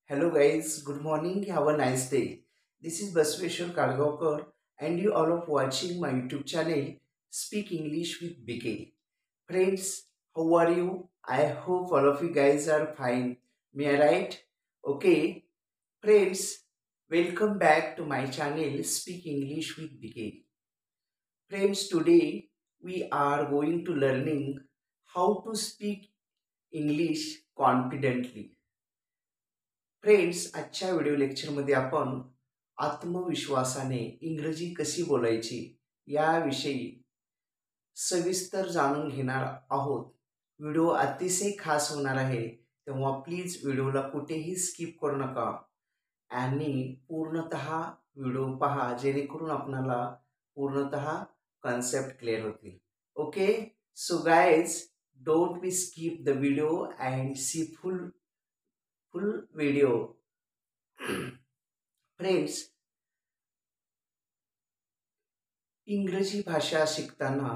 Hello guys, good morning, have a nice day. This is Basveshwar Kalgaonkar and you all of watching my YouTube channel Speak English with BK. Friends, how are you? I hope all of you guys are fine. May I right? Okay. Friends, welcome back to my channel Speak English with BK. Friends, today we are going to learning how to speak English confidently. Friends, आजच्या video लेक्चरमध्ये आपण आत्मविश्वासाने इंग्रजी कशी बोलायची याविषयी सविस्तर जाणून घेणार आहोत. व्हिडिओ अतिशय खास होणार आहे, तेव्हा प्लीज व्हिडिओला कुठेही स्किप करू नका आणि पूर्णतः व्हिडिओ पहा, जेणेकरून आपल्याला पूर्णतः कन्सेप्ट क्लिअर होतील. Okay, so guys, don't be skip the video and see full video. Friends, इंग्रजी भाषा शिकताना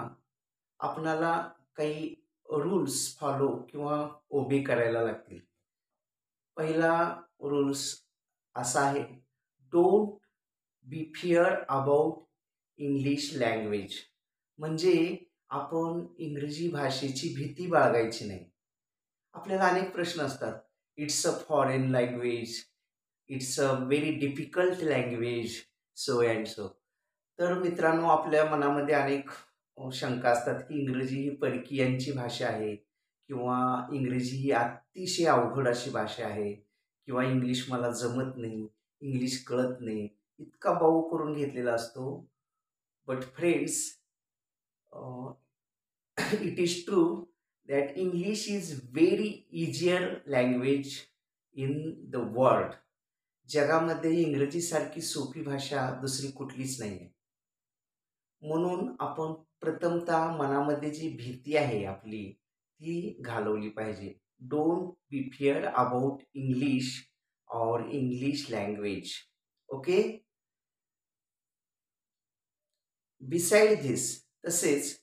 आपणाला काही रूल्स फॉलो किंवा ओबे करायला लागतील. पहिला रूल्स असा आहे, don't be fear about English language. म्हणजे आपण इंग्रजी भाषेची भीती बाळगायची नाही. आपल्याला अनेक प्रश्न असतात. It's a foreign language, it's a very difficult language, so and so. तर मित्रांनो, आपल्या मनामध्ये अनेक शंका असतात की इंग्रजी ही परकीयांची भाषा आहे किंवा इंग्रजी ही अतिशय अवघड अशी भाषा आहे किंवा इंग्लिश मला जमत नाही, इंग्लिश कळत नाही, इतका बाऊ करून घेतलेला असतो. But friends, it is true that English is very easier language in the world. जगामध्ये इंग्रजीसारखी सोपी भाषा दुसरी कुठलीच नाही आहे. म्हणून आपण प्रथमतः मनामध्ये जी भीती आहे आपली ती घालवली पाहिजे. Don't be fear about English और English language. Okay. Beside this, तसेच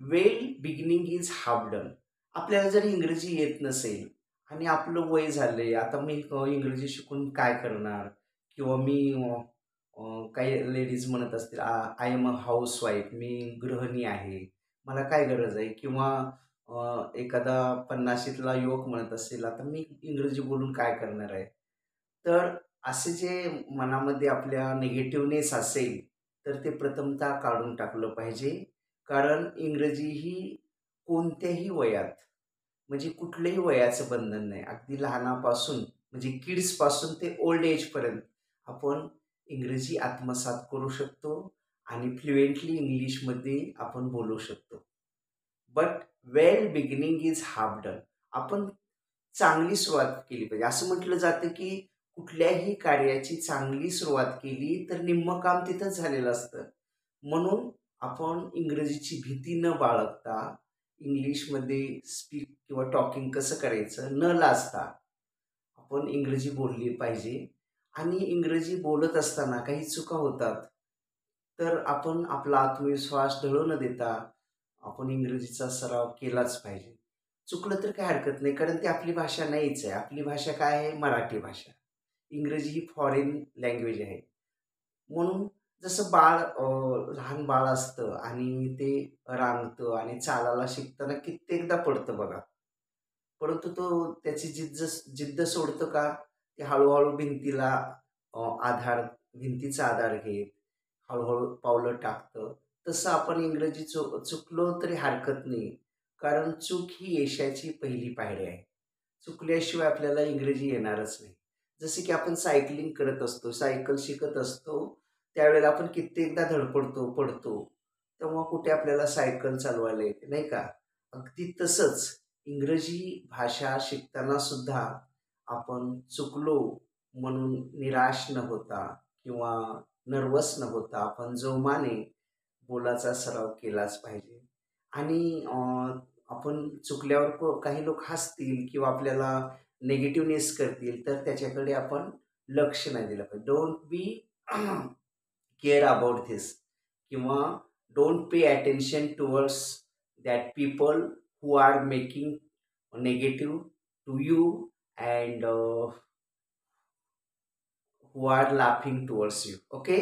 well beginning is half done. आपल्याला जर इंग्रजी येत नसेल आणि आपलं वय झालंय, आता मी इंग्रजी शिकून काय करणार, किंवा मी काही लेडीज म्हणत असतील, आय एम अ हाऊसवाईफ, मी गृहिणी आहे, मला काय गरज आहे, किंवा एखादा 50शीतला युवक म्हणत असेल, आता मी इंग्रजी बोलून काय करणार आहे. तर असे जे मनामध्ये आपल्या निगेटिव्हनेस असेल तर ते प्रथमतः काढून टाकलं पाहिजे. कारण इंग्रजी ही कोणत्याही वयात, म्हणजे कुठल्याही वयाचं बंधन नाही. अगदी लहानापासून म्हणजे किड्सपासून ते ओल्ड एजपर्यंत आपण इंग्रजी आत्मसात करू शकतो आणि फ्लुएंटली इंग्लिशमध्ये आपण बोलू शकतो. But well beginning is half done. आपण चांगली सुरुवात केली पाहिजे. असं म्हटलं जातं की कुठल्याही कार्याची चांगली सुरुवात केली तर निम्मं काम तिथंच झालेलं असतं. म्हणून आपण इंग्रजीची भीती न बाळगता इंग्लिशमध्ये स्पीक किंवा टॉकिंग कसं करायचं न लाजता आपण इंग्रजी बोलली पाहिजे. आणि इंग्रजी बोलत असताना काही चुका होतात तर आपण आपला आत्मविश्वास ढळू न देता आपण इंग्रजीचा सराव केलाच पाहिजे. चुकलं तर काय हरकत नाही, कारण ती आपली भाषा नाहीच आहे. आपली भाषा काय आहे? मराठी भाषा. इंग्रजी ही फॉरेन लँग्वेज आहे. म्हणून जसं लहान बाळ असतं आणि ते रांगतं आणि चालायला शिकताना कित्येकदा पडतं बघा, परंतु तो त्याची जिद्द सोडतं का? ते हळूहळू भिंतीचा आधार घेत हळूहळू पावलं टाकतं. तसं आपण इंग्रजी चुकलो तरी हरकत नाही, कारण चूक ही यशाची पहिली पायरी आहे. चुकल्याशिवाय आपल्याला इंग्रजी येणारच नाही. जसे की आपण सायकलिंग करत असतो, सायकल शिकत असतो, त्यावेळेला आपण कित्येकदा धडपडतो, पडतो, तेव्हा कुठे आपल्याला सायकल चालवायला येते, नाही का? अगदी तसंच इंग्रजी भाषा शिकताना सुद्धा आपण चुकलो म्हणून निराश न होता किंवा नर्वस न होता आपण जोमाने बोलाचा सराव केलाच पाहिजे. आणि आपण चुकल्यावर काही लोक हसतील किंवा आपल्याला नेगेटिव्हनेस करतील, तर त्याच्याकडे आपण लक्ष नाही दिलं पाहिजे. Don't be care about this, किंवा don't pay attention towards that people who are making negative to you and who are laughing towards you. Okay.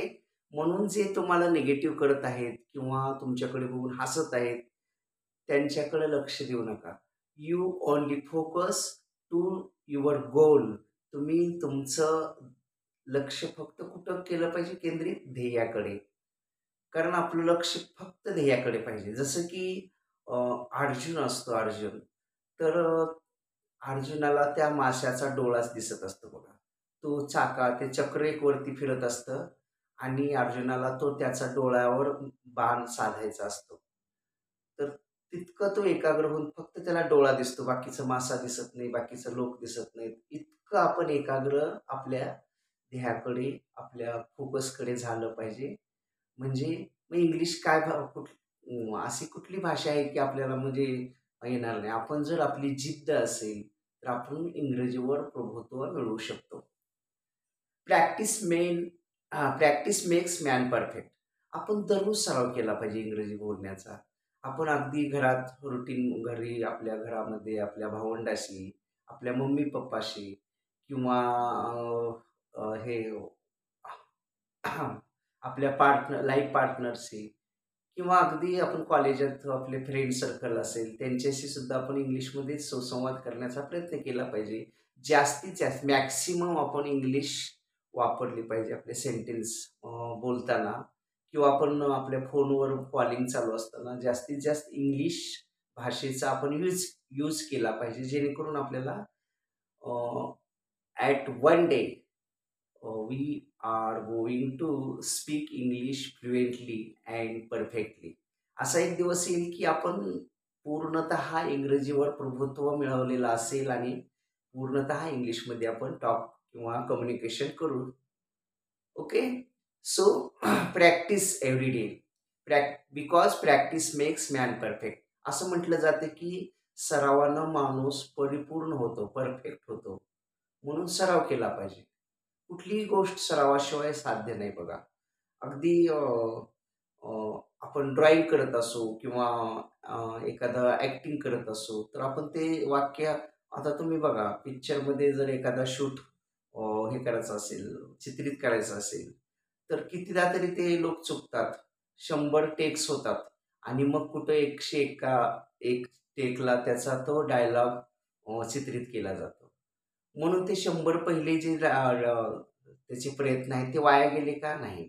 म्हणून जे तुम्हाला निगेटिव्ह करत आहेत किंवा तुमच्याकडे बघून हसत आहेत, त्यांच्याकडे लक्ष देऊ नका. You only focus to your goal. तुम्ही तुमचं लक्ष फक्त कुठं केलं पाहिजे? केंद्रित ध्येयाकडे. कारण आपलं लक्ष फक्त ध्येयाकडे पाहिजे. जसं की अर्जुन असतो अर्जुन. तर अर्जुनाला त्या माशाचा डोळाच दिसत असतो बघा. तो ते चक्र एक वरती फिरत असतं आणि अर्जुनाला तो त्याचा डोळ्यावर बाण साधायचा असतो. तर तितकं तो एकाग्र होऊन फक्त त्याला डोळा दिसतो. बाकीचा मासा दिसत नाही, बाकीचं लोक दिसत नाहीत. इतकं आपण एकाग्र आपल्या ध्येयाकडे, आपल्या फोकसकडे झालं पाहिजे. म्हणजे मग इंग्लिश काय अशी कुठली भाषा आहे की आपल्याला म्हणजे येणार नाही. आपण जर आपली जिद्द असेल, तर आपण इंग्रजीवर प्रभुत्व मिळवू शकतो. Practice practice makes man perfect. आपण दररोज सराव केला पाहिजे इंग्रजी बोलण्याचा. आपण अगदी घरात रुटीन घरी आपल्या घरामध्ये आपल्या भावंडाशी, आपल्या मम्मी-पप्पाशी किंवा हे आपल्या लाईफ पार्टनरशी किंवा अगदी आपण कॉलेजात आपले फ्रेंड सर्कल असेल त्यांच्याशी सुद्धा आपण इंग्लिशमध्ये सुसंवाद करण्याचा प्रयत्न केला पाहिजे. जास्तीत जास्त मॅक्सिमम आपण इंग्लिश वापरली पाहिजे आपले सेंटेन्स बोलताना किंवा आपण आपल्या फोनवर कॉलिंग चालू असताना जास्तीत जास्त इंग्लिश भाषेचा आपण यूज यूज केला पाहिजे. जेणेकरून आपल्याला at one day we are going to speak English fluently and perfectly. असा एक दिवस येईल की आपण पूर्णतः इंग्रजीवर प्रभुत्व मिळवलेलं असेल आणि पूर्णतः इंग्लिशमध्ये आपण टॉक किंवा कम्युनिकेशन करू. Okay. So practice every day. Because practice makes man perfect. असं म्हटलं जातं की सरावानं माणूस परिपूर्ण होतो, परफेक्ट होतो. म्हणून सराव केला पाहिजे. कुठलीही गोष्ट सरावाशिवाय साध्य नाही बघा. अगदी आपण ड्रॉइंग करत असू किंवा एखादं ॲक्टिंग करत असू, तर आपण ते वाक्य आता तुम्ही बघा पिक्चरमध्ये जर एखादा शूट हे करायचं असेल, चित्रित करायचं असेल, तर कितीदा तरी ते लोक चुकतात. 100 टेक्स होतात आणि मग कुठं 101 टेकला त्याचा तो डायलॉग चित्रित केला जातो. म्हणून ते 100 पहिले जे त्याचे प्रयत्न आहेत ते वाया गेले का? नाही.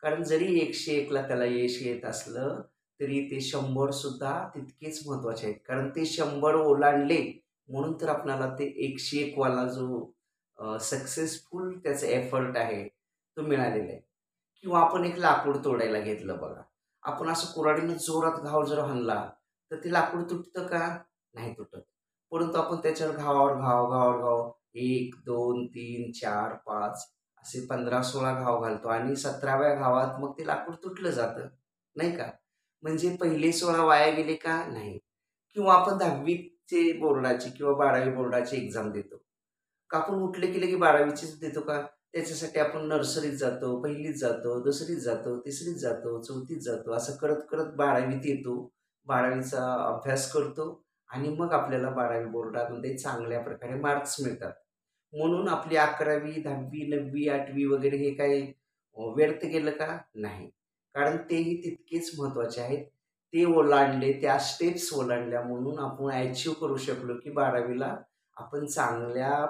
कारण जरी 101 ला त्याला यश येत असलं, तरी ते 100 सुद्धा तितकेच महत्त्वाचे आहेत. कारण ते 100 ओलांडले म्हणून तर आपल्याला ते 101 वाला जो सक्सेसफुल त्याचा एफर्ट आहे, तो मिळालेला आहे. किंवा आपण एक लाकूड तोडायला घेतलं बघा. आपण असं कुऱ्हाडीनं जोरात घाव जर हाणला, तर ते लाकूड तुटतं का? नाही तुटत. परंतु आपण त्याच्यावर घावावर घाव 1, 2, 3, 4, 5 असे 15-16 घाव घालतो आणि 17व्या घावात मग ते लाकूड तुटलं जातं, नाही का? म्हणजे पहिले 16 वाया गेले का? नाही. किंवा आपण 10वीचे बोर्डाची किंवा 12वी बोर्डाची एक्झाम देतो. का आपण उठले की लगे 12वीचीच देतो का? त्याच्यासाठी आपण नर्सरीत जातो, पहिलीत जातो, दुसरीत जातो, तिसरीत जातो, चौथीत जातो. असं करत करत 12वीत येतो. 12वीचा अभ्यास करतो आणि मग आपल्याला 12वी बोर्डामध्ये चांगल्या प्रकारे मार्क्स मिळतात. म्हणून आपली 11वी, 10वी, 9वी, 8वी वगैरे हे काही व्यर्थ गेलं का? नाही. कारण तेही तितकेच महत्त्वाचे आहेत. ते ओलांडले, त्या स्टेप्स ओलांडल्या म्हणून आपण अचीव्ह करू शकलो की 12वीला आपण चांगल्या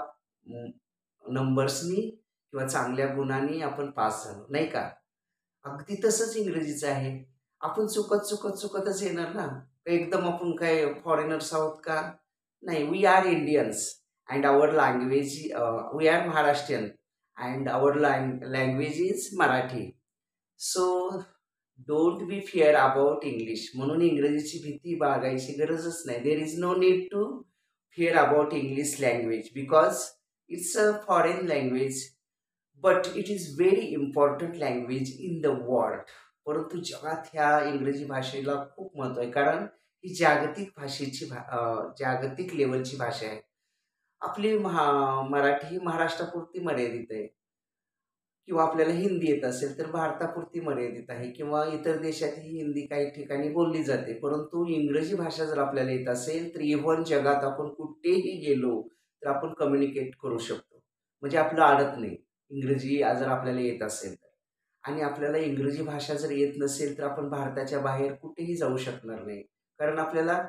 नंबर्सनी किंवा चांगल्या गुणांनी आपण पास झालो, नाही का? अगदी तसंच इंग्रजीचं आहे. आपण चुकतच येणार ना. एकदम आपण काय फॉरेनर्स आहोत का? नाही. We are Indians and our language we are Maharashtrian and our language is Marathi. So don't be fear about English. म्हणून इंग्रजीची भीती बाळगायची गरजच नाही. There is no need to fear about English language because it's a foreign language but it is very important language in the world. परंतु जगात ह्या इंग्रजी भाषेला खूप महत्त्व आहे. कारण ही जागतिक जागतिक लेवलची भाषा आहे. आपली मराठी ही महाराष्ट्रापुरती मर्यादित आहे किंवा आपल्याला हिंदी येत असेल तर भारतापुरती मर्यादित आहे किंवा इतर देशात ही हिंदी काही ठिकाणी बोलली जाते. परंतु इंग्रजी भाषा जर आपल्याला येत असेल तर इव्हन जगात आपण कुठेही गेलो तर आपण कम्युनिकेट करू शकतो. म्हणजे आपलं अडत नाही. इंग्रजी जर आपल्याला येत असेल तर. आणि आपल्याला इंग्रजी भाषा जर येत नसेल तर आपण भारताच्या बाहेर कुठेही जाऊ शकणार नाही. कारण आपल्याला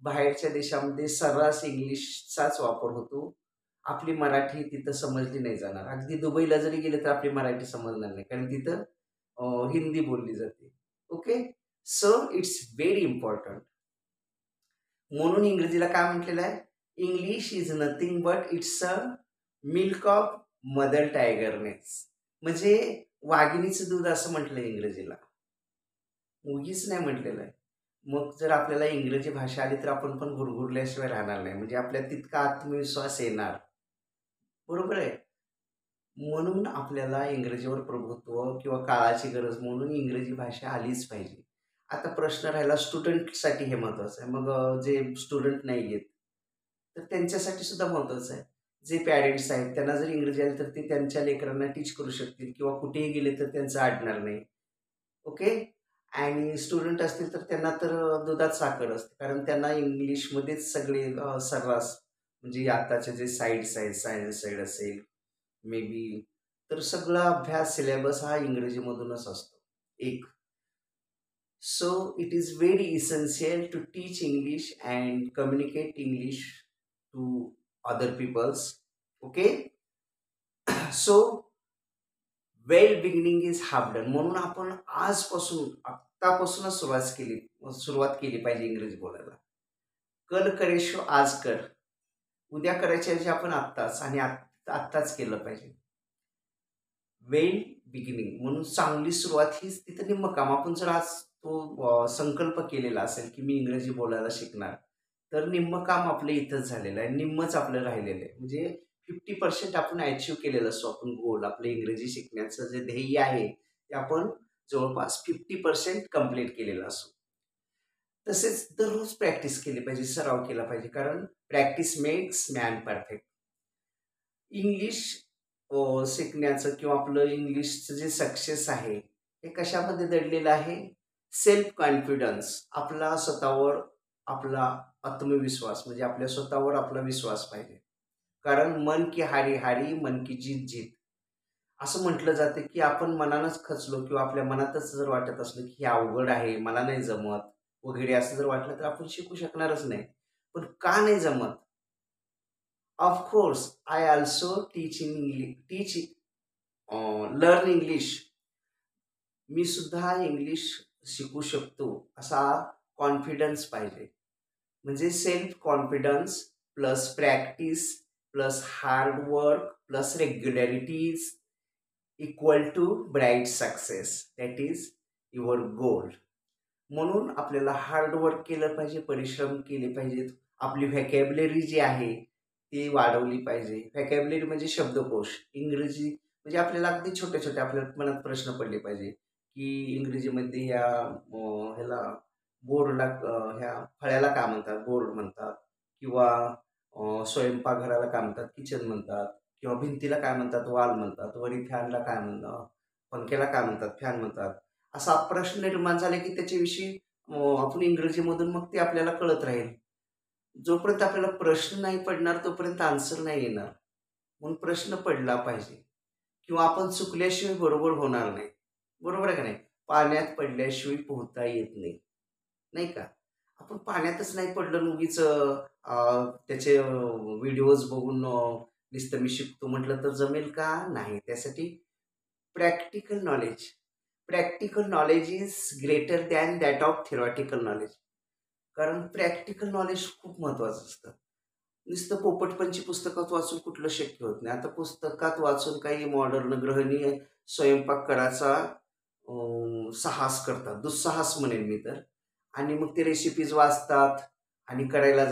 बाहेरच्या देशामध्ये सर्रास इंग्लिशचाच वापर होतो. आपली मराठी तिथं समजली नाही जाणार. अगदी दुबईला जरी गेले तर आपली मराठी समजणार नाही. कारण तिथं हिंदी बोलली जाते. Okay. So it's very important. म्हणून इंग्रजीला काय म्हटलेलं आहे? English is nothing but it's a milk of mother tigerness. म्हणजे वाघिणीचं दूध असं म्हटलं इंग्रजीला. उगीच नाही म्हटलेलं आहे. मग जर आपल्याला इंग्रजी भाषा आली तर आपण पण गुरगुरल्याशिवाय राहणार नाही. म्हणजे आपल्यात तितका आत्मविश्वास येणार. बरोबर आहे? म्हणून आपल्याला इंग्रजीवर प्रभुत्व किंवा काळाची गरज म्हणून इंग्रजी भाषा आलीच पाहिजे. आता प्रश्न राहिला स्टुडंटसाठी हे महत्त्वाचं आहे. मग जे स्टुडंट नाही आहेत, तर त्यांच्यासाठी सुद्धा महत्त्वाचं आहे. जे पॅरेंट्स आहेत त्यांना जर इंग्रजी आली तर ते त्यांच्या लेकरांना टीच करू शकतील किंवा कुठेही गेले तर त्यांचं अडणार नाही. ओके. आणि स्टुडंट असतील तर त्यांना तर दुधात साखर असते. कारण त्यांना इंग्लिशमध्येच सगळे सर्रास म्हणजे आताचे जे साईड्स आहेत, सायन्स साईड असेल मे बी, तर सगळा अभ्यास सिलेबस हा इंग्रजीमधूनच असतो. एक. So it is very essential to teach English and communicate English to other peoples. Okay. So well beginning is half done. म्हणून आपण आजपासून आत्तापासूनच सुरुवात केली पाहिजे इंग्रजी बोलायला. कल करे शो आज कर. उद्या करायच्या ऐवजी आपण आत्ताच आणि आत्ताच केलं पाहिजे. वेल बिगिनिंग म्हणून चांगली सुरुवात हीच तिथं निम्मं काम. आपण जर आज तो संकल्प केलेला असेल की मी इंग्रजी बोलायला शिकणार, तर निम्मं काम आपलं इथंच झालेलं आहे. निम्मंच आपलं राहिलेलं आहे. म्हणजे 50% आपण अचीव्ह केलेलं असतो. आपण गोल आपलं इंग्रजी शिकण्याचं जे ध्येय आहे ते आपण जवळपास 50% कंप्लीट केलेलं असतो. तसेच दररोज प्रॅक्टिस केली पाहिजे, सराव केला पाहिजे. कारण practice makes man perfect. English शिकण्याचं किंवा आपलं इंग्लिशचं जे सक्सेस आहे हे कशामध्ये दडलेलं आहे? Self confidence. आपला स्वतःवर आपला आत्मविश्वास म्हणजे आपल्या स्वतःवर आपला विश्वास पाहिजे. कारण मन की हारी हारी, मन की जीत जीत. असं म्हटलं जातं की आपण मनानंच खचलो किंवा आपल्या मनातच जर वाटत असलं की हे अवघड आहे, मला नाही जमत वगैरे असं जर वाटलं तर आपण शिकू शकणारच नाही. पण का नाही जमत? Of course I also learn English. मी सुद्धा इंग्लिश शिकू शकतो असा कॉन्फिडन्स पाहिजे. म्हणजे self confidence plus practice plus hard work plus regularities equal to bright success. That is your goal. म्हणून आपल्याला हार्ड वर्क केलं पाहिजे, परिश्रम केले पाहिजेत. आपली व्हॅकॅब्युलरी जी आहे ती वाढवली पाहिजे. व्हॅकॅब्युलरी म्हणजे शब्दकोश. इंग्रजी म्हणजे आपल्याला अगदी छोटे-छोटे आपल्या मनात प्रश्न पडले पाहिजे, की इंग्रजीमध्ये ह्याला बोर्डला ह्या फळ्याला काय म्हणतात? बोर्ड म्हणतात किंवा स्वयंपाकघराला काय म्हणतात? किचन म्हणतात किंवा भिंतीला काय म्हणतात? वॉल म्हणतात. वरी फॅनला काय म्हणतात? पंख्याला काय म्हणतात? फॅन म्हणतात. असा प्रश्न निर्माण झाला की त्याच्याविषयी आपण इंग्रजीमधून मग ते आपल्याला कळत राहील. जोपर्यंत आपल्याला प्रश्न नाही पडणार तोपर्यंत आन्सर नाही येणार. म्हणून प्रश्न पडला पाहिजे किंवा आपण चुकल्याशिवाय बरोबर होणार नाही. बरोबर आहे का नाही? पाण्यात पडल्याशिवाय पोहता येत नाही, नाही का? आपण पाण्यातच नाही पडलं आणि उगीच त्याचे व्हिडिओज बघून नुसतं मी शिकतो म्हटलं तर जमेल का? नाही. त्यासाठी practical knowledge. Practical knowledge is greater than that of theoretical knowledge. कारण प्रॅक्टिकल नॉलेज खूप महत्त्वाचं असतं. नुसतं पोपटपंची पुस्तकात वाचून कुठलं शक्य होत नाही. आता पुस्तकात वाचून काही मॉडर्न गृहिणी स्वयंपाक करायचा साहस करतात. दुस्साहस म्हणेन मी तर. आणि मग ते रेसिपीज वाचतात आणि करायला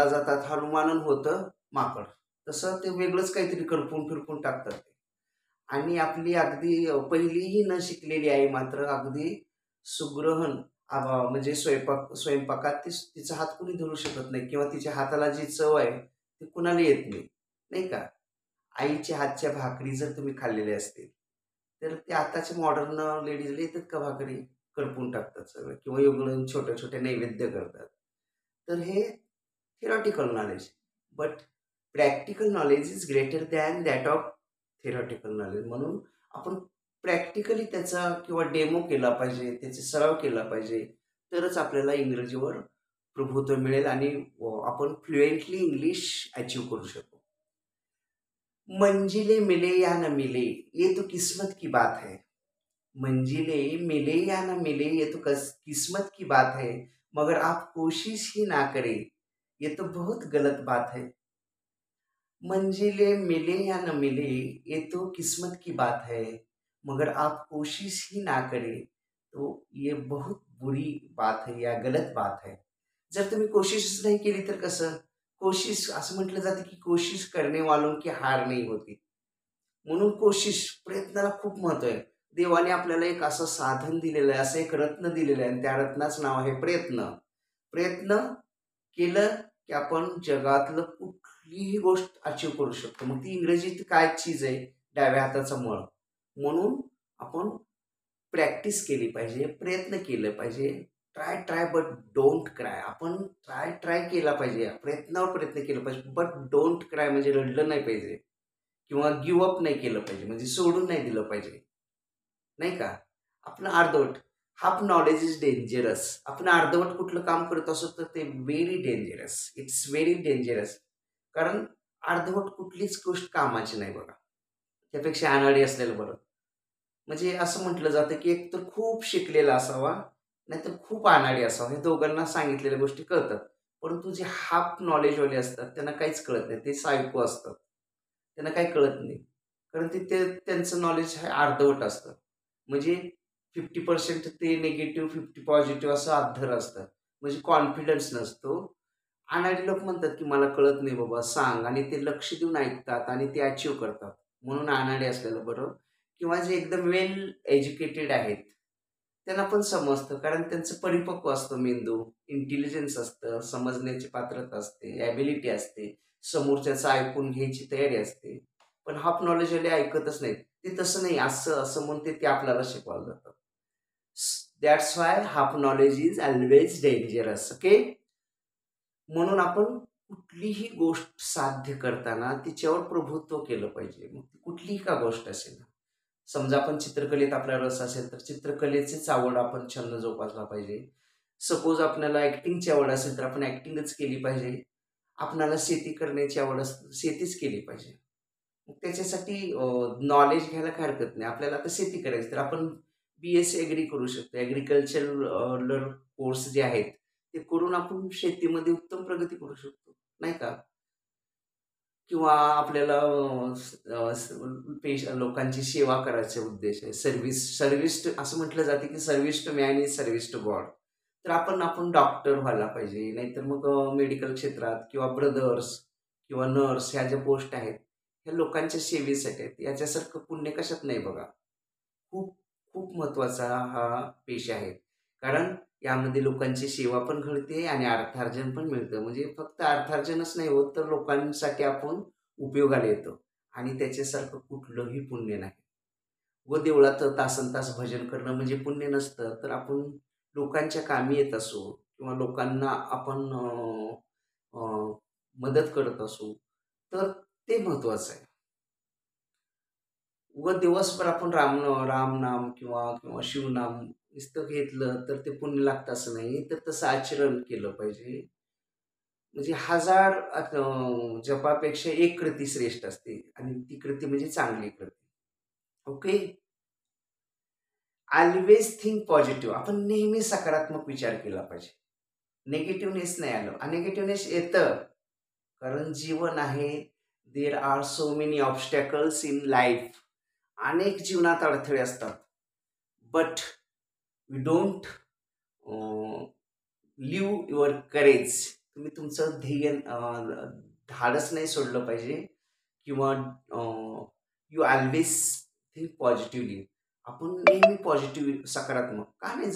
जातात हनुमानन होतं माकड. तसं ते वेगळंच काहीतरी करपून फिरपून टाकतात ते. आणि आपली अगदी पहिलीही न शिकलेली आई मात्र अगदी सुगृहन म्हणजे स्वयंपाकात तिचा हात कुणी धरू शकत नाही किंवा तिच्या हाताला जी चव आहे ती कुणाला येत नाही, नाही का? आईच्या हातच्या भाकरी जर तुम्ही खाल्लेल्या असतील तर ते आताच्या मॉडर्न लेडीजला येतात का भाकरी? करपून टाकतात सगळं किंवा वेगळं छोटे-छोटे नैवेद्य करतात. तर हे theoretical knowledge. But practical knowledge is greater than that of theoretical knowledge. म्हणून आपण प्रॅक्टिकली त्याचा किंवा डेमो केला पाहिजे, त्याचे सराव केला पाहिजे, तरच आपल्याला इंग्रजीवर प्रभुत्व मिळेल आणि आपण फ्लुएंटली इंग्लिश अचीव करू शकू. मंजिले मिले या न मिले ये तो किस्मत की बात है. मंजिले मिले या न मिले ये तो किस्मत की बात है, मगर आप कोशिश ही ना करें ये तो बहुत गलत बात है. मंजिले मिले या न मिले ये तो किस्मत की बात है, मगर आप कोशिश ही ना करें तो ये बहुत बुरी बात है या गलत बात है. जर तुम्ही कोशिशच नाही केली तर कसं? कोशिश असं म्हटलं जातं की कोशिश करने वालों की हार नाही होती. म्हणून कोशिश, प्रयत्नाला खूप महत्व आहे. देवाने आपल्याला एक असं साधन दिलेलं आहे, असं एक रत्न दिलेलं आहे आणि त्या रत्नाचं नाव आहे प्रयत्न. प्रयत्न केलं की आपण जगातलं कुठलीही गोष्ट अचीव करू शकतो. मग ती इंग्रजीत काय चीज आहे? डाव्या हाताचा मळ. म्हणून आपण प्रॅक्टिस केली पाहिजे, प्रयत्न केलं पाहिजे. Try but don't cry. आपण ट्राय केला पाहिजे, प्रयत्नावर प्रयत्न केला पाहिजे, बट डोंट क्राय म्हणजे रडलं नाही पाहिजे किंवा गिव्ह अप नाही केलं पाहिजे, म्हणजे सोडून नाही दिलं पाहिजे, नाही का? आपलं अर्धवट, हाफ नॉलेज इज डेंजरस. आपण अर्धवट कुठलं काम करत असो तर ते very dangerous, it's very dangerous. कारण अर्धवट कुठलीच गोष्ट कामाची नाही बघा. त्यापेक्षा अनाडी असलेलं बरं. म्हणजे असं म्हटलं जातं की एक तर खूप शिकलेला असावा, नाहीतर खूप अनाडी असावा. हे दोघांना सांगितलेल्या गोष्टी कळतात. परंतु जे हाफ नॉलेजवाले असतात त्यांना काहीच कळत नाही. ते सायको असतात. त्यांना काही कळत नाही. कारण ते त्यांचं नॉलेज हे अर्धवट असतं. म्हणजे 50% ते निगेटिव्ह, 50 पॉझिटिव्ह असं अद्धर असतं. म्हणजे कॉन्फिडन्स नसतो. अनाडी लोक म्हणतात की मला कळत नाही बाबा, सांग, आणि ते लक्ष देऊन ऐकतात आणि ते अचीव्ह करतात. म्हणून अनाडी असलेलं बरं. किंवा जे एकदम वेल एज्युकेटेड आहेत त्यांना पण समजतं, कारण त्यांचं परिपक्व असतं मेंदू, इंटेलिजन्स असतं, समजण्याची पात्रता असते, ॲबिलिटी असते, समोरच्याचं ऐकून घ्यायची तयारी असते. पण हाफ नॉलेजवाले ऐकतच नाहीत. ते तसं नाही, असं असं म्हणून ते आपल्याला शिकवायला जातात. That's why half knowledge is always dangerous. Okay. म्हणून आपण कुठलीही गोष्ट साध्य करताना तिच्यावर प्रभुत्व केलं पाहिजे. मग ती कुठलीही का गोष्ट असेल. समजा आपण चित्रकलेत आपला रस असेल तर चित्रकलेचीच आवड, आपण छंद जोपासला पाहिजे. सपोज आपल्याला ॲक्टिंगची आवड असेल तर आपण ॲक्टिंगच केली पाहिजे. आपणाला शेती करण्याची आवड असेल शेतीच केली पाहिजे. मग त्याच्यासाठी नॉलेज घ्यायला काही हरकत नाही. आपल्याला आता शेती करायची तर आपण BSc ॲग्री करू शकतो. ॲग्रिकल्चरल कोर्स जे आहेत ते करून आपण शेतीमध्ये उत्तम प्रगती करू शकतो, नाही का? किंवा आपल्याला लोकांची सेवा करायचा उद्देश आहे. सर्व्हिस टू असं म्हटलं जाते की service to man is service to God. तर आपण डॉक्टर व्हायला पाहिजे, नाहीतर मग मेडिकल क्षेत्रात किंवा ब्रदर्स किंवा नर्स ह्या ज्या पोस्ट आहेत ह्या लोकांच्या सेवेसाठी आहेत. याच्यासारखं पुण्य कशात नाही बघा. खूप खूप महत्त्वाचा हा पेशा आहे. कारण यामध्ये लोकांची सेवा पण घडते आणि अर्थार्जन पण मिळतं. म्हणजे फक्त अर्थार्जनच नाही होत, तर लोकांसाठी आपण उपयोगाला येतो आणि त्याच्यासारखं कुठलंही पुण्य नाही. व देवळात तासनतास भजन करणं म्हणजे पुण्य नसतं, तर आपण लोकांच्या कामी येत असू किंवा लोकांना आपण मदत करत असू तर ते महत्त्वाचं आहे. उगाच दिवसभर आपण रामनाम किंवा किंवा शिवनाम नुसतं घेतलं तर ते पुण्य लागतं असं नाही, तर तसं आचरण केलं पाहिजे. म्हणजे 1000 जपापेक्षा एक कृती श्रेष्ठ असते आणि ती कृती म्हणजे चांगली कृती. ओके. Always think positive. आपण नेहमी सकारात्मक विचार केला पाहिजे. निगेटिव्हनेस नाही आलं. निगेटिव्हनेस येतं कारण जीवन आहे. There are so many obstacles in life. अनेक जीवनात अडथळे असतात. But we don't live your courage. तुम्ही तुमचं ध्येय धाडस नाही सोडलं पाहिजे किंवा यू ऑलवेज थिंक पॉझिटिव्हली. आपण नेहमी पॉझिटिव्ह, सकारात्मक का नाही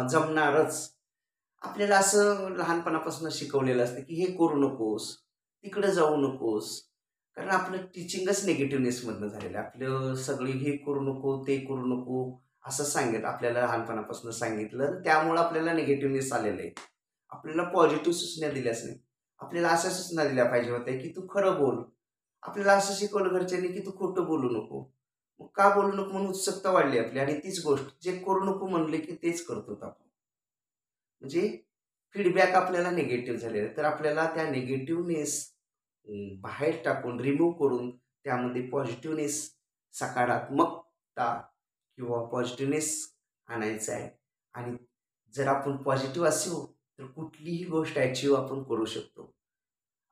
जमणारच. आपल्याला असं लहानपणापासून शिकवलेलं असतं की हे करू नकोस, तिकडे जाऊ नकोस. कारण आपलं टीचिंगच निगेटिव्हनेसमधनं झालेलं आहे. आपलं सगळी हे करू नको, ते करू नको असं आपल्याला लहानपणापासून सांगितलं. त्यामुळं आपल्याला निगेटिव्हनेस आलेलं आहे. आपल्याला पॉझिटिव्ह सूचना दिल्याच नाही. आपल्याला अशा सूचना दिल्या पाहिजे होत्या की तू खरं बोल. आपल्याला असं शिकवलं घरच्यांनी की तू खोटं बोलू नको. मग का बोलू नको म्हणून उत्सुकता वाढली आपली आणि तीच गोष्ट जे करू नको म्हणले की तेच करतो आपण. म्हणजे फीडबॅक आपल्याला निगेटिव्ह झालेला आहे. तर आपल्याला त्या निगेटिव्हनेस बाहेर टाकून रिमूव्ह करून त्यामध्ये पॉझिटिव्हनेस, सकारात्मकता किंवा पॉझिटिव्हनेस आणायचा आहे. आणि जर आपण पॉझिटिव्ह असू तर कुठलीही गोष्ट अचीव्ह आपण करू शकतो.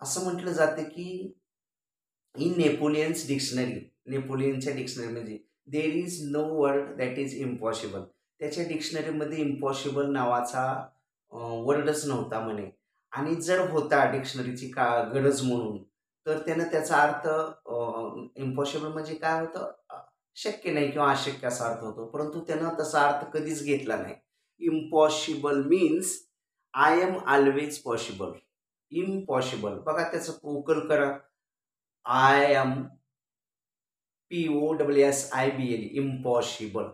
असं म्हटलं जातं की इन नेपोलियन्स डिक्शनरी, नेपोलियनच्या डिक्शनरीमध्ये there is no word that is impossible. त्याच्या डिक्शनरीमध्ये इम्पॉसिबल नावाचा वर्डच नव्हता म्हणे. आणि जर होता डिक्शनरीची का गरज म्हणून, तर त्यानं त्याचा अर्थ इम्पॉसिबल म्हणजे काय होतं, शक्य नाही किंवा अशक्य असा अर्थ होतो. परंतु त्यानं तसा अर्थ कधीच घेतला नाही. Impossible means I am always possible. Impossible बघा त्याचं उकल करा. I am POSSIBL, impossible.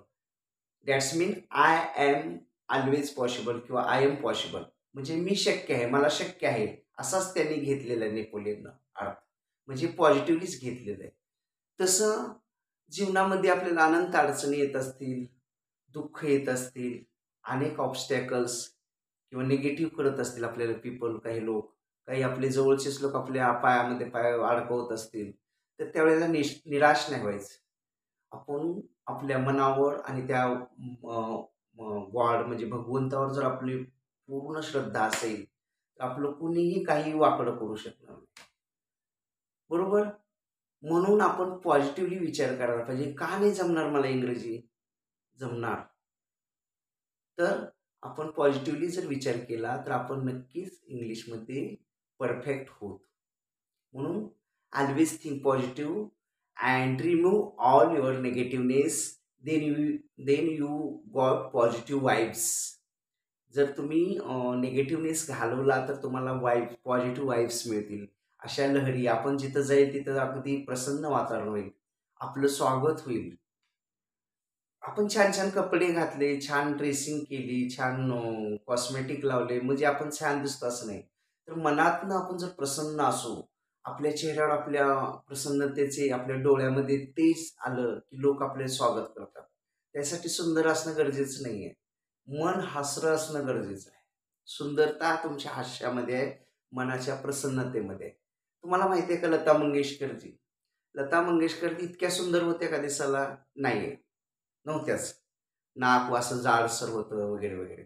That's mean I am always possible किंवा आय एम पॉसिबल म्हणजे मी शक्य आहे, मला शक्य आहे, असाच त्यांनी घेतलेला आहे नेपोलियननं अर्थ. म्हणजे पॉझिटिव्हलीच घेतलेलं आहे. तसं जीवनामध्ये आपल्याला अनंत अडचणी येत असतील, दुःख येत असतील, अनेक ऑब्स्टॅकल्स किंवा निगेटिव्ह करत असतील आपल्याला पीपल, काही लोक, काही आपले जवळचेच लोक आपल्या पायामध्ये पाय अडकवत असतील, तर त्यावेळेला निराश नाही व्हायचं. आपण आपल्या मनावर आणि त्या गॉड म्हणजे भगवंतावर जर आपली पूर्ण श्रद्धा असेल तर आपलं कुणीही काही वाकडं करू शकणार नाही. बरोबर. म्हणून आपण पॉझिटिव्हली विचार करायला पाहिजे. का नाही जमणार मला इंग्रजी? जमणार. तर आपण पॉझिटिव्हली जर विचार केला तर आपण नक्कीच इंग्लिशमध्ये परफेक्ट होत. म्हणून always think positive and remove all your negativeness. Then you got positive vibes. जर तुम्ही निगेटिव्हनेस घालवला तर तुम्हाला पॉझिटिव्ह वाईब्स मिळतील. अशा लहरी आपण जिथं जाईल तिथं अगदी प्रसन्न वातावरण होईल, आपलं स्वागत होईल. आपण छान छान कपडे घातले, छान ड्रेसिंग केली, छान कॉस्मेटिक लावले म्हणजे आपण छान दिसतो असं नाही. तर मनातनं आपण जर प्रसन्न असू, आपल्या चेहऱ्यावर आपल्या प्रसन्नतेचे आपल्या डोळ्यामध्ये तेच आलं की लोक आपले स्वागत करतात. त्यासाठी सुंदर असणं गरजेचं नाहीये. मन हसरं असणं गरजेचं आहे. सुंदरता तुमच्या हास्यामध्ये आहे, मनाच्या प्रसन्नतेमध्ये आहे. तुम्हाला माहिती आहे का लता मंगेशकरजी? लता मंगेशकर इतक्या सुंदर होत्या का दिसायला? नाहीये. नव्हत्याच. नाक असं जाडसर होतं वगैरे, वगैरे.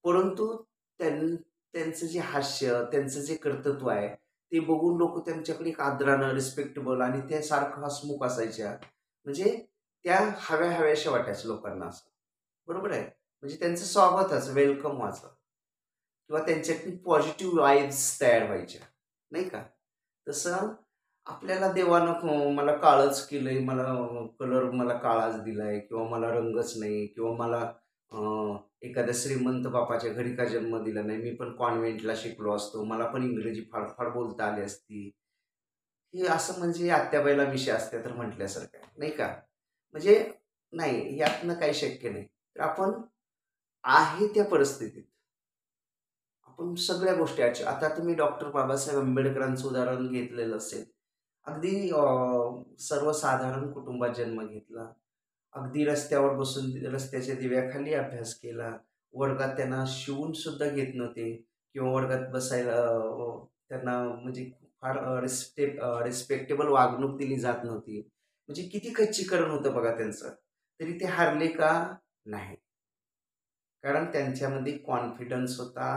परंतु त्यांचं जे हास्य, त्यांचं जे कर्तृत्व आहे, ते बघून लोकं त्यांच्याकडे एक आदरानं, रिस्पेक्टेबल आणि त्या सारखं हसमुख असायच्या. म्हणजे त्या हव्या-हव्याशा वाटायच्या लोकांना असं. बरोबर आहे? म्हणजे त्यांचं स्वागतच, वेलकम व्हायचं किंवा त्यांच्यातून पॉझिटिव्ह वाइब्स तयार व्हायच्या, नाही का? तसं आपल्याला देवानं मला काळंच केलंय, मला कलर मला काळाच दिलाय किंवा मला रंगच नाही किंवा मला एखाद्या श्रीमंत बापाच्या घरी का जन्म दिला नाही, मी पण कॉन्व्हेंटला शिकलो असतो, मला पण इंग्रजी फाडफाड बोलता आली असती. हे असं म्हणजे आत्याबाईला मिशा असत्या तर म्हटल्यासारखं आहे, नाही का? म्हणजे नाही, यातनं काही शक्य नाही. तर आपण आहे त्या परिस्थितीत आपण सगळ्या गोष्टी आता तुम्ही डॉक्टर बाबासाहेब आंबेडकरांचं उदाहरण घेतलेलं असेल. अगदी सर्वसाधारण कुटुंबात जन्म घेतला. अगदी रस्त्यावर बसून रस्त्याच्या दिव्याखाली अभ्यास केला. वर्गात त्यांना शिवून सुद्धा घेत नव्हते किंवा वर्गात बसायला त्यांना म्हणजे फार रिस्पेक्टेबल वागणूक दिली जात नव्हती. म्हणजे किती खच्चीकरण होतं बघा त्यांचं. तरी ते हारले का? नाही. कारण त्यांच्यामध्ये कॉन्फिडन्स होता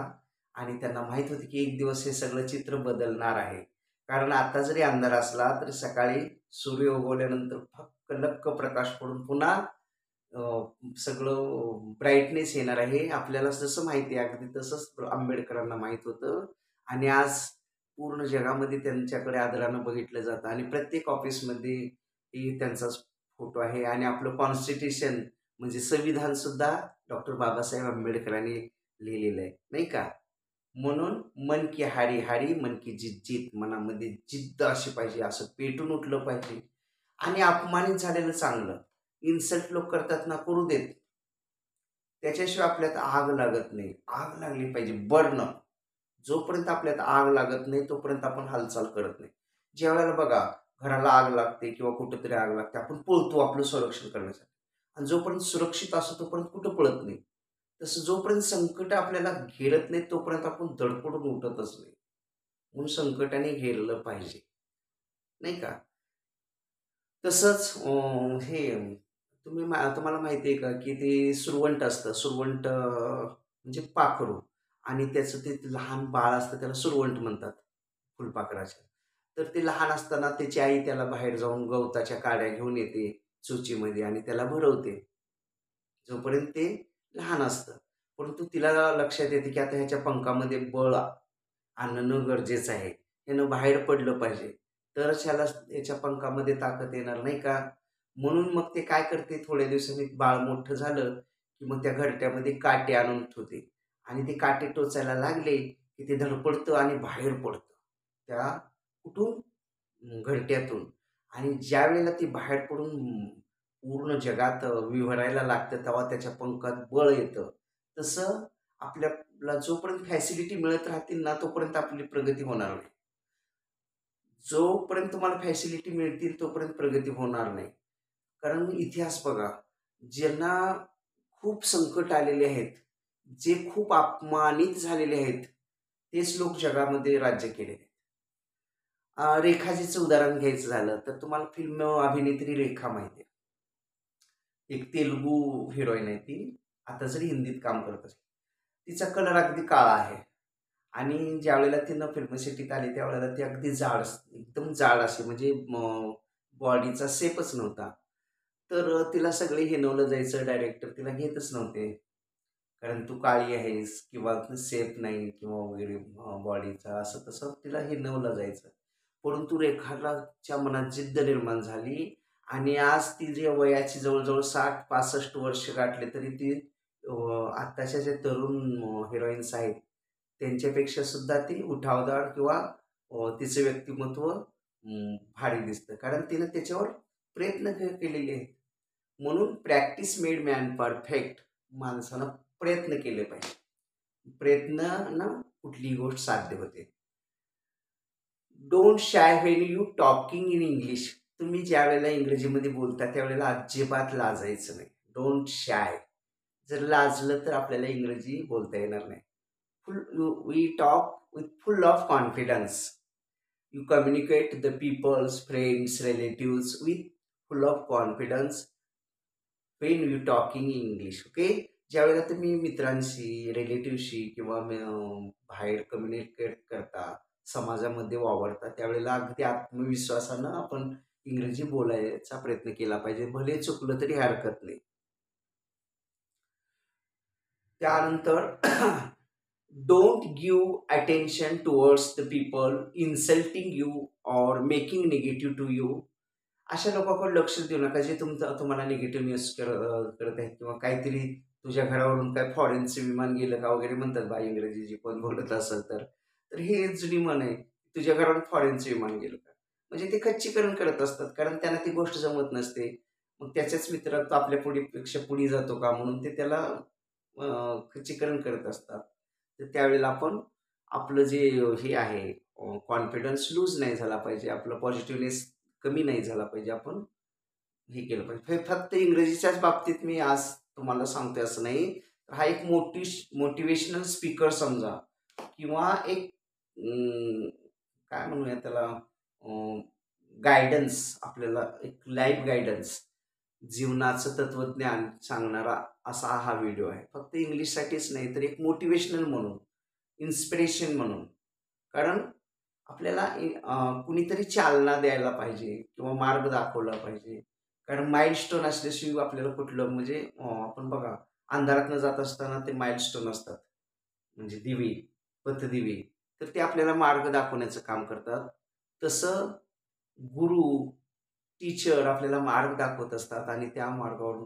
आणि त्यांना माहीत होतं की एक दिवस हे सगळं चित्र बदलणार आहे. कारण आता जरी अंधार असला तरी सकाळी सूर्य उगवल्यानंतर फक्त लख्ख प्रकाश पडून पुन्हा सगळं ब्राईटनेस येणार आहे. हे आपल्याला जसं माहिती आहे अगदी तसंच आंबेडकरांना माहीत होतं आणि आज पूर्ण जगामध्ये त्यांच्याकडे आदरानं बघितलं जातं आणि प्रत्येक ऑफिसमध्ये त्यांचाच फोटो आहे आणि आपलं कॉन्स्टिट्यूशन म्हणजे संविधानसुद्धा डॉक्टर बाबासाहेब आंबेडकरांनी लिहिलेलं आहे, नाही का? म्हणून मन की हारी हारी, मन की जीत जीत. मनामध्ये जिद्द अशी पाहिजे, असं पेटून उठलं पाहिजे आणि अपमानित झालेलं चांगलं. इन्सल्ट लोक करतात ना, करू देत. त्याच्याशिवाय आपल्यात आग लागत नाही. आग लागली पाहिजे, बर्न. जोपर्यंत आपल्यात आग लागत नाही तोपर्यंत आपण हालचाल करत नाही. ज्यावेळेला बघा घराला आग लागते किंवा कुठंतरी आग लागते, आपण पळतो आपलं संरक्षण करण्यासाठी. आणि जोपर्यंत सुरक्षित असतो तोपर्यंत कुठं पळत नाही. तसं जोपर्यंत संकट आपल्याला घेरत नाही तोपर्यंत आपण धडपडून उठतच नाही. म्हणून संकटाने घेरलं पाहिजे, नाही का? तसंच हे तुम्हाला माहिती आहे का, की ते सुरवंट असतं. सुरवंट म्हणजे पाखरू आणि त्याचं ते लहान बाळ असतं त्याला सुरवंट म्हणतात, फुलपाखराच्या. तर ते लहान असताना त्याची आई त्याला बाहेर जाऊन गवताच्या काड्या घेऊन येते चोचीमध्ये आणि त्याला भरवते. जोपर्यंत ते लहान असतं. परंतु तिला लक्षात येते, की आता ह्याच्या पंखामध्ये बळ आणणं गरजेचं आहे. ह्यानं बाहेर पडलं पाहिजे. तरच ह्याला याच्या पंखामध्ये ताकद येणार, नाही का? म्हणून मग ते काय करते, थोड्या दिवसांनी बाळ मोठं झालं, की मग त्या घरट्यामध्ये काटे आणून ठेवते आणि ते काटे टोचायला लागले, की ते धडपडतं आणि बाहेर पडतं. त्या कुठून? घरट्यातून. आणि ज्यावेळेला ती बाहेर पडून पूर्ण जगात विहरायला लागतं, तेव्हा त्याच्या पंखात बळ येतं. तसं आपल्याला जोपर्यंत फॅसिलिटी मिळत राहतील ना, तोपर्यंत आपली प्रगती होणार नाही. जोपर्यंत तुम्हाला फॅसिलिटी मिळतील, तोपर्यंत प्रगती होणार नाही. कारण इतिहास बघा, ज्यांना खूप संकट आलेले आहेत, जे खूप अपमानित झालेले आहेत, तेच लोक जगामध्ये राज्य केलेले आहेत. रेखाजीचं उदाहरण घ्यायचं झालं, तर तुम्हाला फिल्म अभिनेत्री रेखा माहिती आहे. एक तेलुगू हिरोईन आहे ती. आता जरी हिंदीत काम करत असते. तिचा कलर अगदी काळा आहे आणि ज्यावेळेला तिनं फिल्म सिटीत आली, त्यावेळेला ती अगदी जाड, एकदम जाड अशी, म्हणजे बॉडीचा शेपच नव्हता. तर तिला सगळे हिणवलं जायचं, डायरेक्टर तिला घेतच नव्हते. कारण तू काळी आहेस किंवा सेफ नाही किंवा वगैरे बॉडीचा, असं तसं तिला हिणवलं जायचं. परंतु रेखाच्या मनात जिद्द निर्माण झाली आणि आज ती जे वयाची जवळ-जवळ 60-65 वर्ष गाठले तरी ती आत्ताच्या जे तरुण हिरोईन्स आहेत, त्यांच्यापेक्षा सुद्धा ती उठावदार किंवा तिचं व्यक्तिमत्व भारी दिसतं. कारण तिनं त्याच्यावर प्रयत्न केलेले आहेत. म्हणून प्रॅक्टिस मेड मॅन परफेक्ट. माणसानं प्रयत्न केले पाहिजे. प्रयत्नानं कुठलीही गोष्ट साध्य होते. Don't shy when you talking in English. तुम्ही ज्यावेळेला इंग्रजीमध्ये बोलता त्यावेळेला अजिबात लाजायचं नाही. Don't shy. जर लाजलं तर आपल्याला इंग्रजी बोलता येणार नाही. We talk with full of confidence. You communicate the peoples, friends, relatives with full of confidence when you talking in English. Okay. ज्यावेळेला तुम्ही मित्रांशी, रिलेटिव्हशी किंवा बाहेर कम्युनिकेट करता, समाजामध्ये वावरता, त्यावेळेला अगदी आत्मविश्वासानं आपण इंग्रजी बोलायचा प्रयत्न केला पाहिजे. भले चुकलं तरी हरकत नाही. त्यानंतर don't give attention towards the people insulting you or making negative to you. अशा लोकांकडे लक्ष देऊ नका जे तुम्हाला निगेटिव्ह न्यूज करत आहेत किंवा काहीतरी तुझ्या घरावरून काय फॉरेनचं विमान गेलं का वगैरे म्हणतात बा, इंग्रजी जी कोण बोलत असेल तर. तर हे जुनी म्हण आहे, तुझ्या घरावरून फॉरेनचं विमान गेलं का, म्हणजे ते खच्चीकरण करत असतात. कारण त्यांना ती गोष्ट जमत नसते. मग त्याच्याच मित्रात तो आपल्या पेक्षा पुढे जातो का म्हणून ते त्याला खच्चीकरण करत असतात. तर त्यावेळेला आपण आपलं जे हे आहे, कॉन्फिडन्स लूज नाही झाला पाहिजे, आपलं पॉझिटिव्हनेस कमी नाही झाला पाहिजे. आपण हे केलं पाहिजे. फक्त इंग्रजीच्याच बाबतीत मी आज तुम्हाला सांगतोय असं नाही. हा एक मोटिवेशनल स्पीकर समजा किंवा एक काय म्हणूया त्याला, गायडन्स, आपल्याला एक लाईफ गायडन्स, जीवनाचं तत्वज्ञान सांगणारा असा हा व्हिडिओ आहे. फक्त इंग्लिशसाठीच नाही तर एक मोटिवेशनल म्हणून, इन्स्पिरेशन म्हणून. कारण आपल्याला कुणीतरी चालना द्यायला पाहिजे किंवा मार्ग दाखवला पाहिजे. कारण माइलस्टोन असल्याशिवाय आपल्याला कुठलं, म्हणजे आपण बघा, अंधारातनं जात असताना ते माइलस्टोन असतात, म्हणजे दिवे, पथदिवे. तर ते आपल्याला मार्ग दाखवण्याचं काम करतात. तसं गुरु, टीचर आपल्याला मार्ग दाखवत असतात आणि त्या मार्गावरून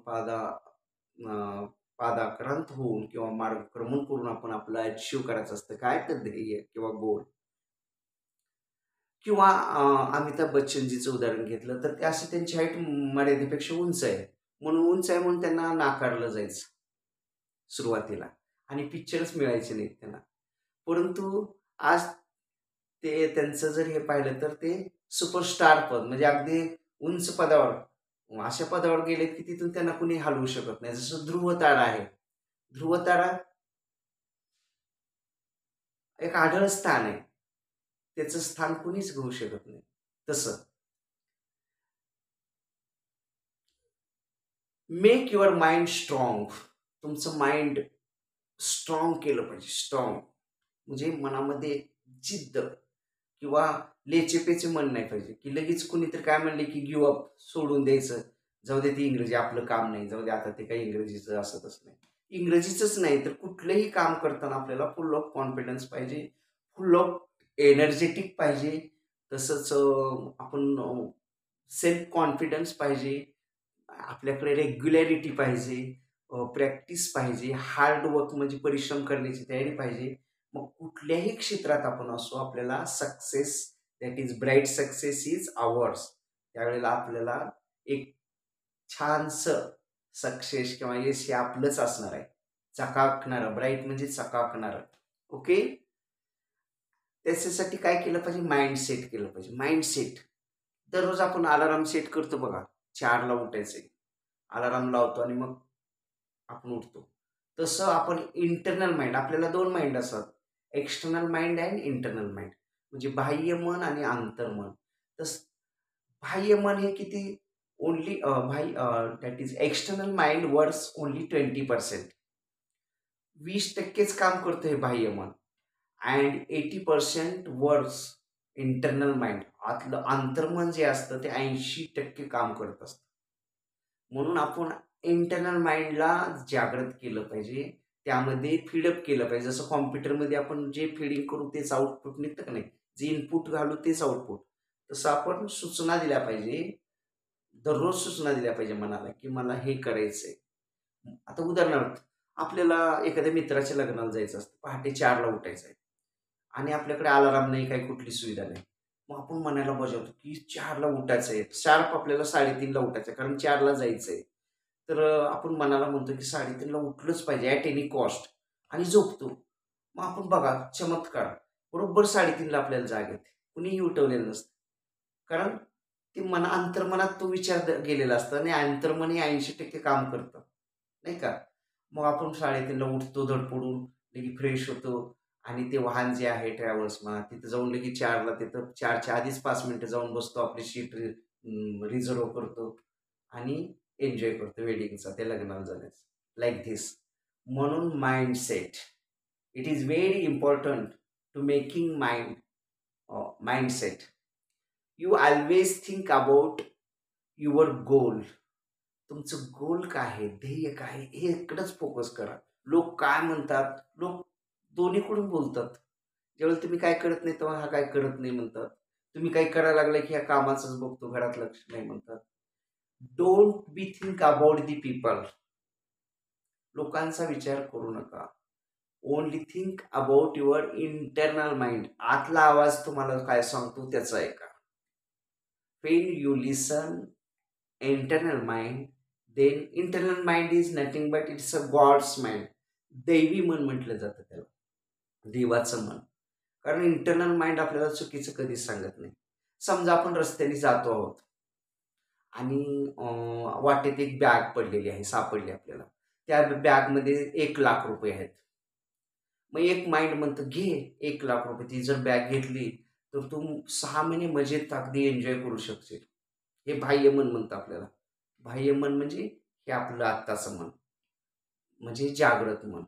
पादाक्रांत होऊन किंवा मार्गक्रमण करून आपण आपलं अचीव्ह करायचं असतं, काय तर ध्येय किंवा गोल. किंवा अमिताभ बच्चनजीचं उदाहरण घेतलं तर ते असे, त्यांची हाईट मर्यादेपेक्षा उंच आहे. म्हणून उंच आहे म्हणून त्यांना नाकारलं जायचं सुरुवातीला आणि पिक्चरच मिळायचे नाहीत त्यांना. परंतु आज ते त्यांचं जर हे पाहिलं तर ते सुपरस्टार पद म्हणजे अगदी उंच पदावर, अशा पदावर गेलेत की तिथून त्यांना कुणी हलवू शकत नाही. जसं ध्रुव तारा आहे. ध्रुव तारा एक आढळ स्थान आहे. त्याचं स्थान कुणीच घेऊ शकत नाही. तसं मेक युअर माइंड स्ट्रॉंग. तुमचं माइंड स्ट्रॉंग केलं पाहिजे. स्ट्रॉंग म्हणजे मनामध्ये जिद्द किंवा लेचेपेचे मन नाही पाहिजे, की लगेच कुणीतरी काय म्हणले की गिव अप, सोडून द्यायचं. जाऊ दे ती इंग्रजी आपलं काम नाही, जाऊ दे आता ते काही इंग्रजीचं असतच नाही. इंग्रजीचंच नाही तर कुठलंही काम करताना आपल्याला फुल ऑफ कॉन्फिडन्स पाहिजे, फुल ऑफ एनर्जेटिक पाहिजे. तसंच आपण सेल्फ कॉन्फिडन्स पाहिजे. आपल्याकडे रेग्युलॅरिटी पाहिजे, प्रॅक्टिस पाहिजे, हार्ड वर्क म्हणजे परिश्रम करण्याची तयारी पाहिजे. मग कुठल्याही क्षेत्रात आपण असो, आपल्याला success, that is bright success is ours. त्यावेळेला आपल्याला एक छानसं सक्सेस किंवा यश हे आपलंच असणार आहे. चकाकणारं, ब्राईट म्हणजे चकाकणारं. ओके. त्याच्यासाठी काय केलं पाहिजे? माइंड सेट केलं पाहिजे. Mind set. दररोज आपण अलार्म सेट करतो बघा, 4ला उठायचंय. अलार्म लावतो आणि मग आपण उठतो. तसं आपण इंटरनल माइंड, आपल्याला 2 माइंड असतात. External mind and internal mind. म्हणजे बाह्य मन आणि अंतर्मन. तसं बाह्य मन हे किती only that is external mind works only 20%. 20%च काम करतं हे बाह्य मन अँड 80% वर्क्स इंटरनल माइंड. आतलं अंतर्मन जे असतं ते 80% काम करत असतं. म्हणून आपण इंटरनल माइंडला जागृत केलं पाहिजे. त्यामध्ये फीडअप केलं पाहिजे. जसं कॉम्प्युटरमध्ये आपण जे फीडिंग करू तेच आउटपुट निघतं का नाही? जे इनपुट घालू तेच आउटपुट. तसं आपण सूचना दिल्या पाहिजे. दररोज सूचना दिल्या पाहिजे मनाला, की मला हे करायचंय. आता उदाहरणार्थ, आपल्याला एखाद्या मित्राच्या लग्नाला जायचं असतं. पहाटे 4ला उठायचं आहे आणि आपल्याकडे अलार्म नाही, काही कुठली सुविधा नाही. मग आपण मनाला बजावतो, की 4ला उठायचं आहे. शार्प आपल्याला 3:30ला उठायचं आहे, कारण 4ला जायचं तर आपण मनाला म्हणतो, की 3:30ला उठलंच पाहिजे ॲट एनी कॉस्ट आणि झोपतो. मग आपण बघा चमत्कार, बरोबर 3:30ला आपल्याला जाग येते. कुणीही उठवलेलं नसतं. कारण ते अंतर्मनात तो विचार गेलेला असतो आणि अंतर्मन हे 80% काम करतं, नाही का? मग आपण 3:30ला उठतो धडपडून, लगे फ्रेश होतो आणि ते वाहन जे आहे ट्रॅव्हल्स म्हणा, तिथं जाऊन लगेच 4ला, तिथं 4च्या आधीच 5 मिनिटं जाऊन बसतो, आपली सीट रिझर्व्ह करतो आणि एन्जॉय करतो वेडिंगचा, त्या लग्नाला जाण्याचा. Like this. म्हणून mindset. It is very important to making mindset. You always think about your goal. तुमचं गोल काय आहे, ध्येय काय आहे, हे इकडंच फोकस करा. लोक काय म्हणतात, लोक दोन्हीकडून बोलतात. ज्यावेळेला तुम्ही काय करत नाही तेव्हा हा काय करत नाही म्हणतात. तुम्ही काही करायला लागला की ह्या कामाचंच बघतो, घरात लक्ष नाही म्हणतात. Don't be think about the people. लोकांचा विचार करू नका. Only think about your internal mind. आतला आवाज तुम्हाला काय सांगतो त्याचा ऐका. When you listen internal mind, then internal mind is nothing but it's a God's mind. दैवी मन म्हटलं जातं त्याला, देवाचं मन. कारण इंटरनल माइंड आपल्याला चुकीचं कधीच सांगत नाही. समजा आपण रस्त्याने जातो आहोत आणि वाटेत एक बॅग पडलेली आहे, सापडली आपल्याला. त्या बॅगमध्ये 1,00,000 रुपये आहेत. मग एक माइंड म्हणतं घे 1,00,000 रुपये. ती जर बॅग घेतली तर तू 6 महिने मजेत अगदी एन्जॉय करू शकशील. हे बाह्य मन म्हणतं आपल्याला. बाह्य मन म्हणजे हे आपलं आत्ताचं मन, म्हणजे जागृत मन.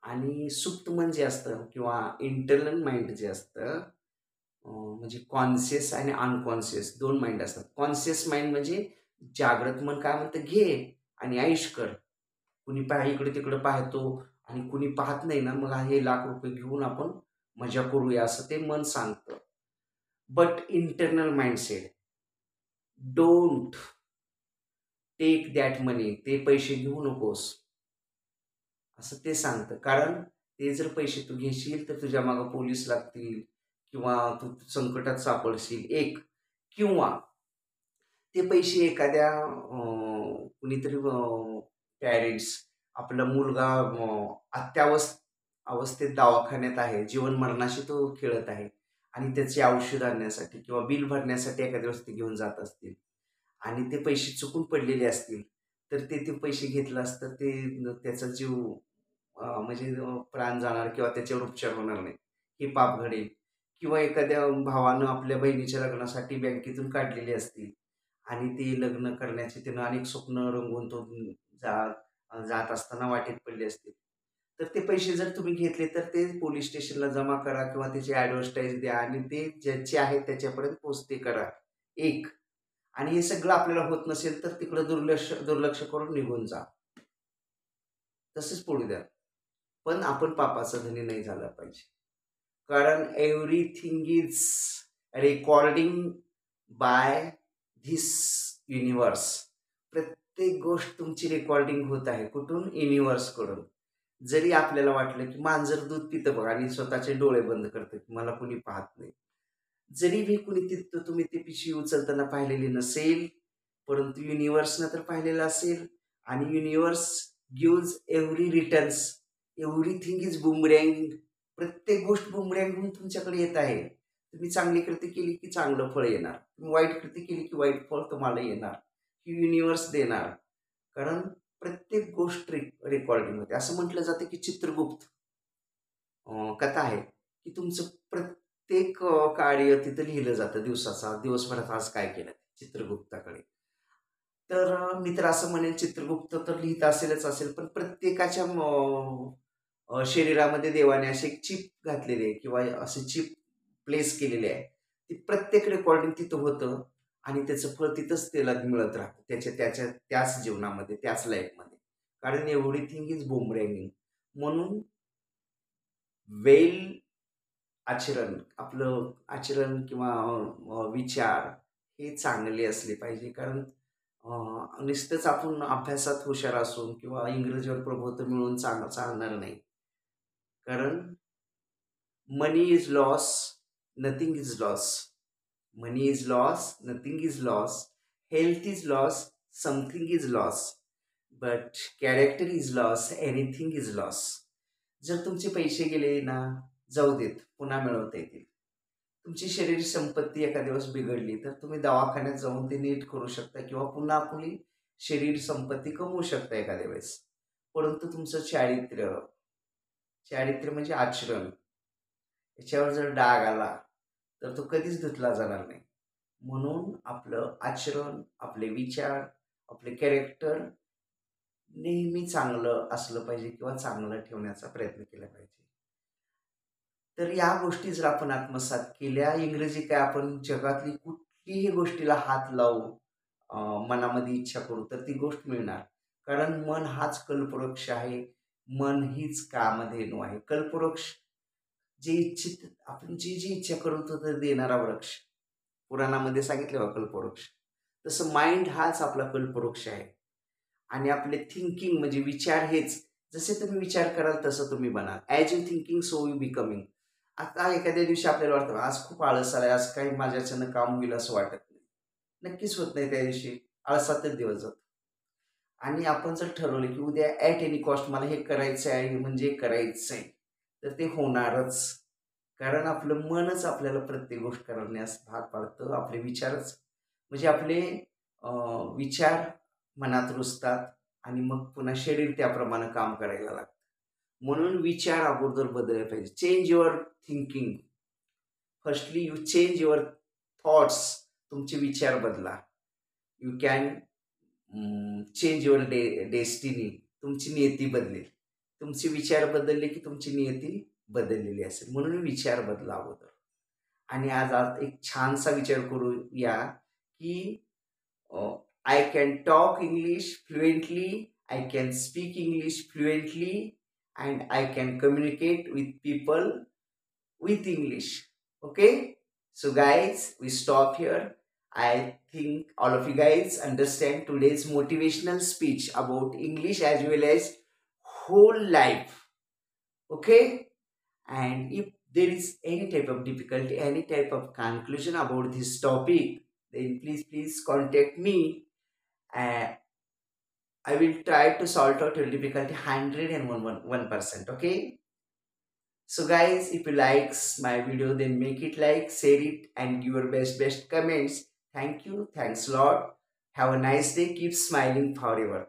आणि सुप्त मन जे असतं किंवा इंटरनल माइंड जे असतं, म्हणजे कॉन्शियस आणि अनकॉन्शियस 2 माइंड असतात. कॉन्शियस माइंड म्हणजे जागृत मन काय म्हणतं, घे आणि ऐश कर. कुणी इकडे-तिकडे पाहतो आणि कुणी पाहत नाही ना, मग हे ₹1,00,000 घेऊन आपण मजा करूया असं ते मन सांगतं. But internal mind said, don't take that money. ते पैसे घेऊ नकोस, असं ते सांगतं. कारण ते जर पैसे तू घेशील तर तुझ्या मागे पोलीस लागतील किंवा तू संकटात सापडशील एक. किंवा ते पैसे एखाद्या कुणीतरी पॅरेंट्स, आपला मुलगा अवस्थेत दवाखान्यात आहे, जीवन मरणाशी तो खेळत आहे आणि त्याचे औषध आणण्यासाठी किंवा बिल भरण्यासाठी एखाद्या दिवस ते घेऊन जात असतील आणि ते पैसे चुकून पडलेले असतील, तर ते पैसे घेतलं असतं ते त्याचा जीव म्हणजे प्राण जाणार किंवा त्याच्यावर उपचार होणार नाही, हे पाप घडेल. किंवा एखाद्या भावानं आपल्या बहिणीच्या लग्नासाठी बँकेतून काढलेली असतील आणि ते लग्न करण्याचे त्यानं अनेक स्वप्न रंगवून तो जात असताना वाटेत पडले असतील. तर ते पैसे जर तुम्ही घेतले तर ते पोलीस स्टेशनला जमा करा किंवा त्याची ॲडव्हर्टाईज द्या आणि ते ज्याचे आहेत त्याच्यापर्यंत पोहोचते करा. एक आणि हे सगळं आपल्याला होत नसेल तर तिकडं दुर्लक्ष दुर्लक्ष करून निघून जा. तसंच पडू द्या. पण आपण पापाचा धनी नाही झाला पाहिजे. कारण everything is recording by this universe. प्रत्येक गोष्ट तुमची रेकॉर्डिंग होत आहे. कुठून? युनिव्हर्सकडून. जरी आपल्याला वाटलं की मांजर दूध पितं बघा आणि स्वतःचे डोळे बंद करतं की मला कुणी पाहत नाही. जरी मी कुणी तिथं तुम्ही ती पिशवी उचलताना पाहिलेली नसेल, परंतु युनिव्हर्सनं तर पाहिलेलं असेल आणि universe gives every returns. Everything is boomerang. प्रत्येक गोष्ट बुमरँग म्हणून तुमच्याकडे येत आहे. तुम्ही चांगली कृती केली की चांगलं फळ येणार. तुम्ही वाईट कृती केली की वाईट फळ तुम्हाला येणार. ही युनिव्हर्स देणार. कारण प्रत्येक गोष्ट रेकॉर्डिंग होते. असं म्हटलं जातं की चित्रगुप्त कथा आहे की तुमचं प्रत्येक कार्य तिथं लिहिलं जातं दिवसाचा. दिवसभरात आज काय केलं चित्रगुप्ताकडे. तर मी तर असं म्हणेन चित्रगुप्त तर लिहित असेलच असेल, पण प्रत्येकाच्या शरीरामध्ये देवाने अशी एक चिप घातलेली आहे किंवा असे चिप प्लेस केलेली आहे. ती प्रत्येक रेकॉर्डिंग तिथं होतं आणि त्याचं फळ तिथंच त्याला मिळत राहतं. त्याच्या त्याच जीवनामध्ये, त्याच लाईफमध्ये. कारण एव्हरीथिंग इज बुमरँगिंग. म्हणून वेल आचरण, आपलं आचरण किंवा विचार हे चांगले असले पाहिजे. कारण नुसतंच आपण अभ्यासात हुशार असून किंवा इंग्रजीवर प्रभुत्व मिळवून चालणार नाही. कारण money is loss, nothing is loss. Money is loss, nothing is loss. Health is loss, something is loss. But character is loss, anything is loss. जर तुमचे पैसे गेले ना, जाऊ देत, पुन्हा मिळवता येतील. तुमची शरीर संपत्ती एका दिवस बिघडली तर तुम्ही दवाखान्यात जाऊन ते नीट करू शकता किंवा पुन्हा आपली शरीर संपत्ती कमवू शकता एखाद्या वेळेस. परंतु तुमचं चारित्र्य, चारित्र्य म्हणजे आचरण, याच्यावर जर डाग आला तर तो कधीच धुतला जाणार नाही. म्हणून आपलं आचरण, आपले विचार, आपले कॅरेक्टर नेहमी चांगलं असलं पाहिजे किंवा चांगलं ठेवण्याचा प्रयत्न केला पाहिजे. तर या गोष्टी जर आपण आत्मसात केल्या, इंग्रजी काय आपण जगातली कुठलीही गोष्टीला हात लावू, मनामध्ये इच्छा करू तर ती गोष्ट मिळणार. कारण मन हाच कल्पवृक्ष आहे. मन हीच कामधेनू आहे. कल्पवृक्ष जे इच्छित आपण जी इच्छा करतो ते देणारा वृक्ष. पुराणामध्ये सांगितलं बघा कल्पवृक्ष. तसं माइंड हाच आपला कल्पवृक्ष आहे. आणि आपले थिंकिंग म्हणजे विचार हेच. जसे तुम्ही विचार कराल तसं तुम्ही बनाल. As you thinking so you becoming. आता एखाद्या दिवशी आपल्याला वाटतं आज खूप आळस आलाय, आज काही माझ्याच्यानं काम होईल असं वाटत नाही. नक्कीच होत नाही त्या दिवशी. आळसातच दिवस जातो. आणि आपण जर ठरवलं की उद्या ॲट एनी कॉस्ट मला हे करायचं आहे म्हणजे करायचं आहे, तर ते होणारच. कारण आपलं मनच आपल्याला प्रत्येक गोष्ट करण्यास भाग पाडतं. आपले विचारच म्हणजे आपले विचार मनात रुजतात आणि मग पुन्हा शरीर त्याप्रमाणे काम करायला लागतं. म्हणून विचार अगोदर बदलले पाहिजे. Change your thinking. Firstly you change your thoughts. तुमचे विचार बदला. You can change your destiny. तुमची नियती बदलेल. तुमचे विचार बदलले की तुमची नियती बदललेली असेल. म्हणून विचार बदला अगोदर. आणि आज आज एक छानसा विचार करूया की I can talk English fluently, I can speak English fluently and I can communicate with people with English. Okay? So guys, we stop here. I think all of you guys understand today's motivational speech about English as well as whole life. Okay? And if there is any type of difficulty, any type of conclusion about this topic, then please contact me. Uh, I will try to sort out your difficulty 101%. Okay? So guys, if you likes my video, then make it like, share it, and give your best comments. Thank you. Thanks a lot. Have a nice day. Keep smiling forever.